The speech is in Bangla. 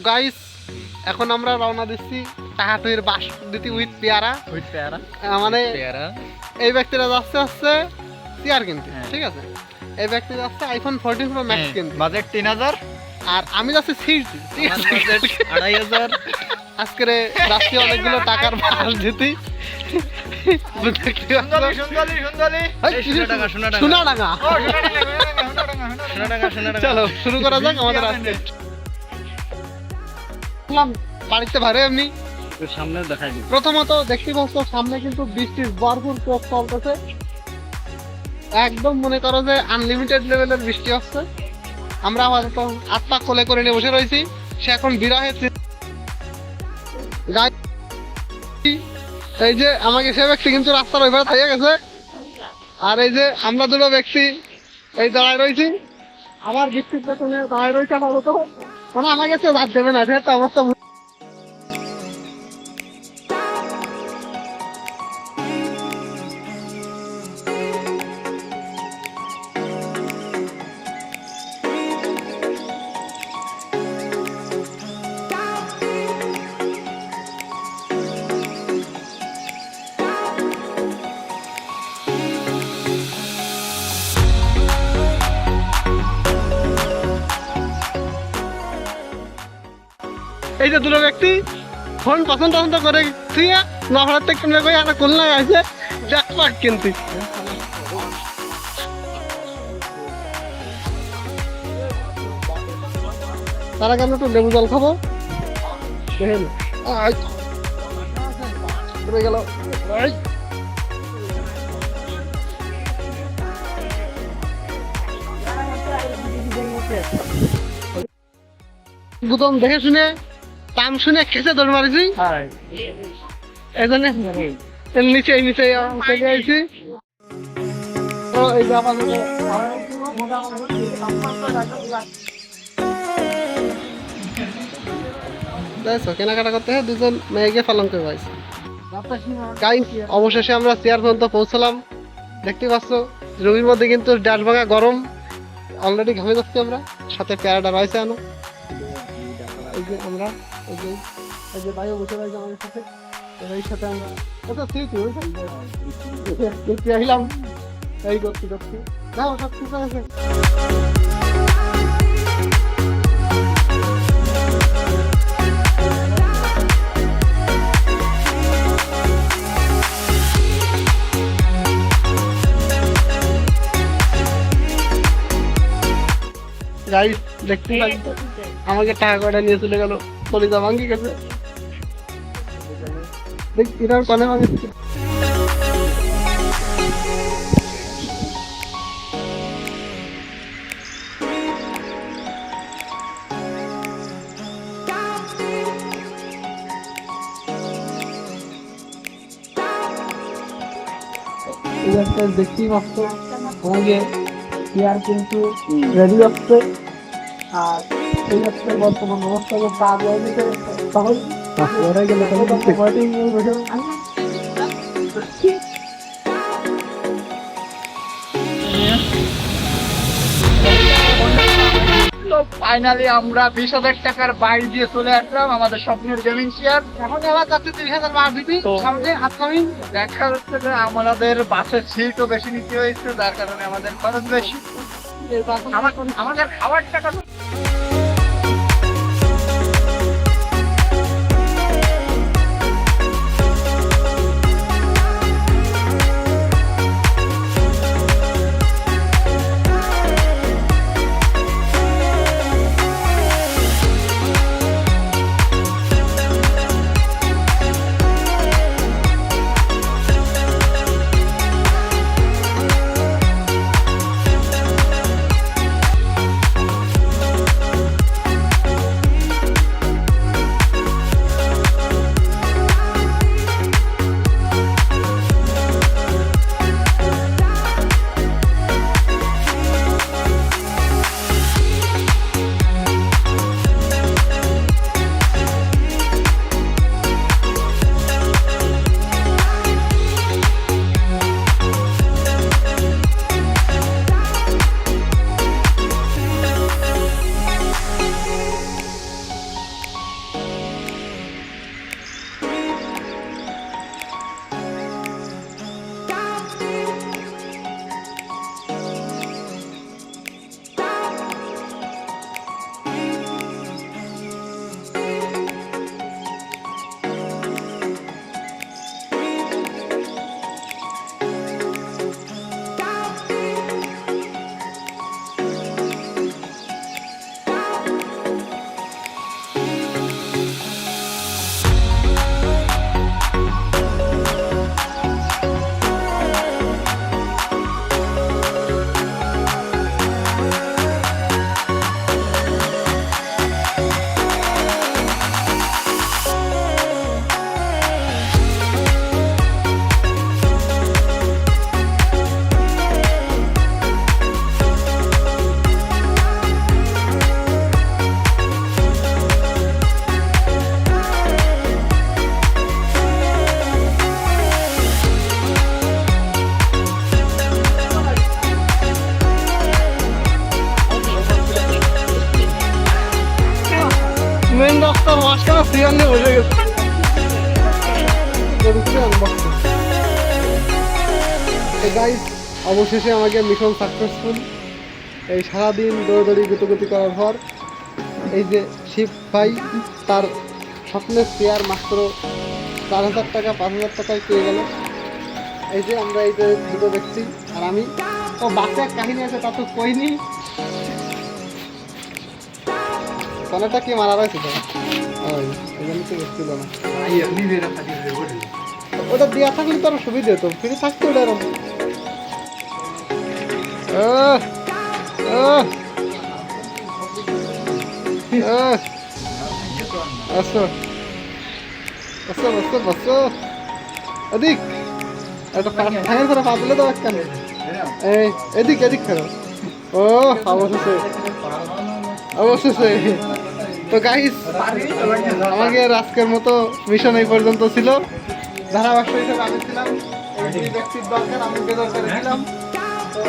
গাইস এখন আমরা রওনা দিচ্ছি টাহাটুইয়ের বাসপদ্ধতি উইথ পেয়ারা মানে এই ব্যক্তিরা যাচ্ছে হচ্ছে চেয়ার কিনতে, ঠিক আছে? এই ব্যক্তি যাচ্ছে আইফোন 14 প্রো ম্যাক্স কিনতে, বাজেট 3000, আর আমি যাচ্ছি সিটি, ঠিক আছে? 2500। আজকের রাত্রি অনেকগুলো টাকার মাল দিতে চলো শুরু করা যাক আমাদের আজকে। বাড়িতে ভারে এমনি সামনে দেখাই দিই। প্রথমত দেখতে পাচ্ছ সামনে কিন্তু বৃষ্টির ভরপুর কোপ চলতেছে, একদম মনে করো যে আনলিমিটেড লেভেলের বৃষ্টি হচ্ছে। আমরা আপাতত আত্মা কোলে করে নিয়ে বসে রয়েছি, সে এখন বিরহে। এই যে আমাকে সে ব্যক্তি কিন্তু রাস্তার ওই পারে থাইয়া গেছে, আর এই যে আমরা দুটো ব্যক্তি এই দাঁড়ায় রয়েছি। আমার বৃষ্টির পেছনে দাঁড়ায় রয়েছে আপাতত, মানে আমাকে কেউ বাদ দেবে না, সেটা অবস্থা। এই যে দুটো ব্যক্তি ফোন পছন্দ করে থুইয়া নভরার থেকে কিনবে কই একটা খুলনা আছে জ্যাকপট কিনতে। তারা কেন একটু লেবু জল খাবো দেখেন গেল। গুদম দেখে শুনে দাম শুনে খেসে দৌড় মারিছি, এই জন্য নিচে নিচে চলে আসছি। কেনাকাটা করতে হয়, দুজন মেয়েকে পালন করে পাইছি। অবশেষে আমরা চেয়ার পর্যন্ত পৌঁছলাম। দেখতে পাচ্ছ রুমের মধ্যে কিন্তু ডাস ভাঙা গরম, অলরেডি ঘামে যাচ্ছি আমরা, সাথে পেয়ারাটা রয়েছে আনো। এই যে আমরা এই যে ভাইও বসে রয়েছে আমাদের সাথে, এই সাথে আমরা দেখতে আসলাম এই করছি করছি যাও সব ঠিক আছে। গাইস দেখতে আমাকে টাকা কয়টা নিয়ে চলে গেল, কলিজা ভাঙ্গি গেছে। দেখ এটার কনে ভাঙে দেখতেই পাচ্ছ আমাকে চেয়ার কিন্তু রেডি হচ্ছে, আর এই হচ্ছে বর্তমান অবস্থা। কাজ হয়ে গেছে তাহলে গেলে ফাইনালি আমরা 20,000 টাকার বাইরে দিয়ে চলে আসলাম আমাদের স্বপ্নের গেমিং চেয়ার। এখন আমার যাচ্ছে 30,000 বার দিবি সামনে আপকামিং। দেখা যাচ্ছে যে আমাদের বাসের সিটও বেশি নিতে হয়েছে, যার কারণে আমাদের খরচ বেশি। আমাদের খাবার টাকা সিয়ান রাস্তা মাঝখানে সিয়ান নিয়ে বসে গেছে। গাইস অবশেষে আমাকে মিশন সাকসেসফুল। এই সারাদিন দৌড়দৌড়ি গুতগুতি করার পর এই যে শিব ভাই তার স্বপ্নের চেয়ার মাত্র 4,000 টাকা 5,000 টাকায় পেয়ে গেল। এই যে আমরা এই যে দুটো দেখছি আর আমি ও বাচ্চা কাহিনী আছে তা তো কইনি। কনেটা কি মারা রয়েছে তো ওই এখানে তো দেখছিল না ওটা দেওয়া থাকলে তো আরো সুবিধা হতো ফ্রি থাকতো ওটা এরকম। আসো আসো বসো বসো এদিক একটা ঠাঙের করে পা দিলে তো একখানে এই এদিক এদিক খেলো। ও অবশেষে অবশেষে তো গাইস আমাদের আজকের মতো মিশন এই পর্যন্ত ছিল। ধারাভাষ্য হিসেবে আমি ছিলাম এই দুই ব্যক্তির দরকার আমি বেদরকারি ছিলাম। তো